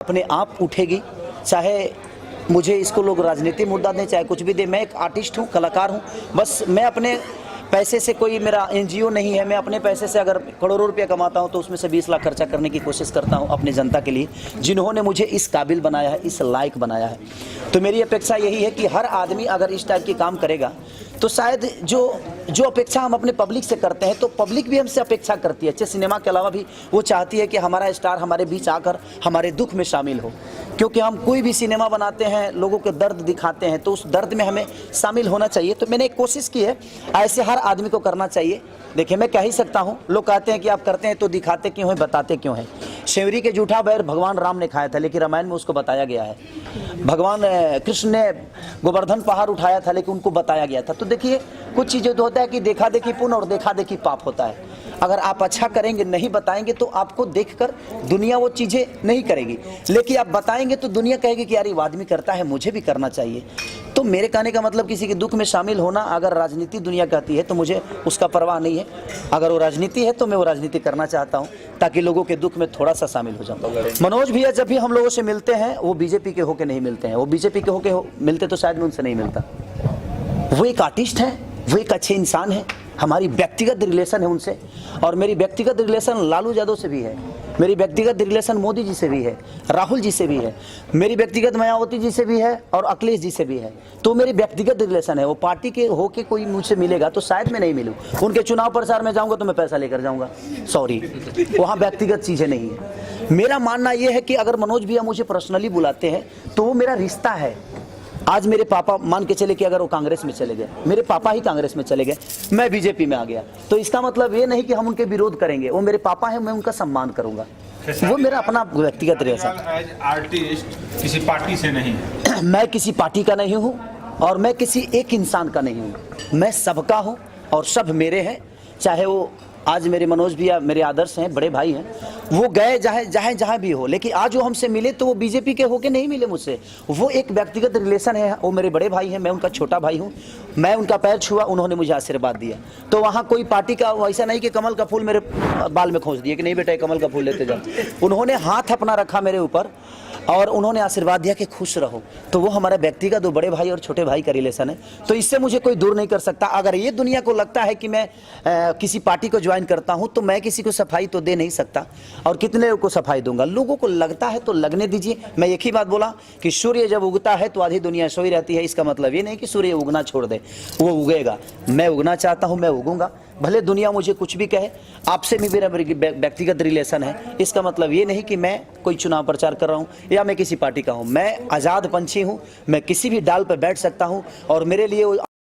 अपने आप उठेगी, चाहे मुझे इसको लोग राजनीति मुद्दा दें, चाहे कुछ भी दें। मैं एक आर्टिस्ट हूँ, कलाकार हूँ। बस मैं अपने पैसे से, कोई मेरा एनजीओ नहीं है, मैं अपने पैसे से अगर करोड़ों रुपया कमाता हूँ तो उसमें से 20 लाख खर्चा करने की कोशिश करता हूँ अपनी जनता के लिए, जिन्होंने मुझे इस काबिल बनाया है, इस लायक बनाया है। तो मेरी अपेक्षा यही है कि हर आदमी अगर इस टाइप की काम करेगा तो शायद जो अपेक्षा हम अपने पब्लिक से करते हैं तो पब्लिक भी हमसे अपेक्षा करती है। अच्छे सिनेमा के अलावा भी वो चाहती है कि हमारा स्टार हमारे बीच आकर हमारे दुख में शामिल हो, क्योंकि हम कोई भी सिनेमा बनाते हैं, लोगों के दर्द दिखाते हैं, तो उस दर्द में हमें शामिल होना चाहिए। तो मैंने एक कोशिश की है, ऐसे हर आदमी को करना चाहिए। देखिए, मैं कह ही सकता हूँ, लोग कहते हैं कि आप करते हैं तो दिखाते क्यों हैं, बताते क्यों हैं। शेवरी के जूठा बैर भगवान राम ने खाया था, लेकिन रामायण में उसको बताया गया है। भगवान कृष्ण ने गोवर्धन पहाड़ उठाया था, लेकिन उनको बताया गया था। तो देखिए, कुछ चीज़ें तो होता है कि देखा देखी पुण्य और देखा देखी पाप होता है। अगर आप अच्छा करेंगे, नहीं बताएंगे, तो आपको देखकर दुनिया वो चीज़ें नहीं करेगी, लेकिन आप बताएंगे तो दुनिया कहेगी कि यार ये आदमी करता है, मुझे भी करना चाहिए। तो मेरे कहने का मतलब किसी के दुख में शामिल होना, अगर राजनीति दुनिया कहती है तो मुझे उसका परवाह नहीं है। अगर वो राजनीति है तो मैं वो राजनीति करना चाहता हूँ, ताकि लोगों के दुख में थोड़ा सा शामिल हो जाऊँ। मनोज भैया जब भी हम लोगों से मिलते हैं, वो बीजेपी के होके नहीं मिलते हैं। वो बीजेपी के होके मिलते तो शायद मैं उनसे नहीं मिलता। वो एक आर्टिस्ट है, वो एक अच्छे इंसान है। हमारी व्यक्तिगत रिलेशन है उनसे, और मेरी व्यक्तिगत रिलेशन लालू यादव से भी है, मेरी व्यक्तिगत रिलेशन मोदी जी से भी है, राहुल जी से भी है, मेरी व्यक्तिगत मायावती जी से भी है और अखिलेश जी से भी है। तो मेरी व्यक्तिगत रिलेशन है। वो पार्टी के होके कोई मुझसे मिलेगा तो शायद मैं नहीं मिलूँ। उनके चुनाव प्रचार में जाऊँगा तो मैं पैसा लेकर जाऊँगा, सॉरी, वहाँ व्यक्तिगत चीज़ें नहीं है। मेरा मानना यह है कि अगर मनोज भैया मुझे पर्सनली बुलाते हैं तो वो मेरा रिश्ता है। आज मेरे पापा मान के चले कि अगर वो कांग्रेस में चले गए, मेरे पापा ही कांग्रेस में चले गए, मैं बीजेपी में आ गया, तो इसका मतलब ये नहीं कि हम उनके विरोध करेंगे। वो मेरे पापा हैं, मैं उनका सम्मान करूंगा। वो मेरा अपना व्यक्तिगत रिलेशन। आर्टिस्ट किसी पार्टी से नहीं है। मैं किसी पार्टी का नहीं हूँ और मैं किसी एक इंसान का नहीं हूँ। मैं सबका हूँ और सब मेरे हैं। चाहे वो आज मेरे मनोज भैया मेरे आदर्श हैं, बड़े भाई हैं, वो गए जहाँ भी हो, लेकिन आज वो हमसे मिले तो वो बीजेपी के होके नहीं मिले मुझसे। वो एक व्यक्तिगत रिलेशन है। वो मेरे बड़े भाई हैं, मैं उनका छोटा भाई हूँ। मैं उनका पैर छुआ, उन्होंने मुझे आशीर्वाद दिया। तो वहाँ कोई पार्टी का ऐसा नहीं कि कमल का फूल मेरे बाल में खोस दिया कि नहीं बेटा कमल का फूल लेते जाओ। उन्होंने हाथ अपना रखा मेरे ऊपर और उन्होंने आशीर्वाद दिया कि खुश रहो। तो वो हमारा व्यक्तिगत दो बड़े भाई और छोटे भाई का रिलेशन है। तो इससे मुझे कोई दूर नहीं कर सकता। अगर ये दुनिया को लगता है कि मैं किसी पार्टी को ज्वाइन करता हूं तो मैं किसी को सफाई तो दे नहीं सकता, और कितने लोगों को सफाई दूंगा। लोगों को लगता है तो लगने दीजिए। मैं एक ही बात बोला कि सूर्य जब उगता है तो आधी दुनिया सोई रहती है। इसका मतलब ये नहीं कि सूर्य उगना छोड़ दे, वो उगेगा। मैं उगना चाहता हूं, मैं उगूंगा, भले दुनिया मुझे कुछ भी कहे। आपसे भी मेरा व्यक्तिगत रिलेशन है। इसका मतलब ये नहीं कि मैं कोई चुनाव प्रचार कर रहा हूँ या मैं किसी पार्टी का हूँ। मैं आज़ाद पंछी हूँ, मैं किसी भी डाल पर बैठ सकता हूँ और मेरे लिए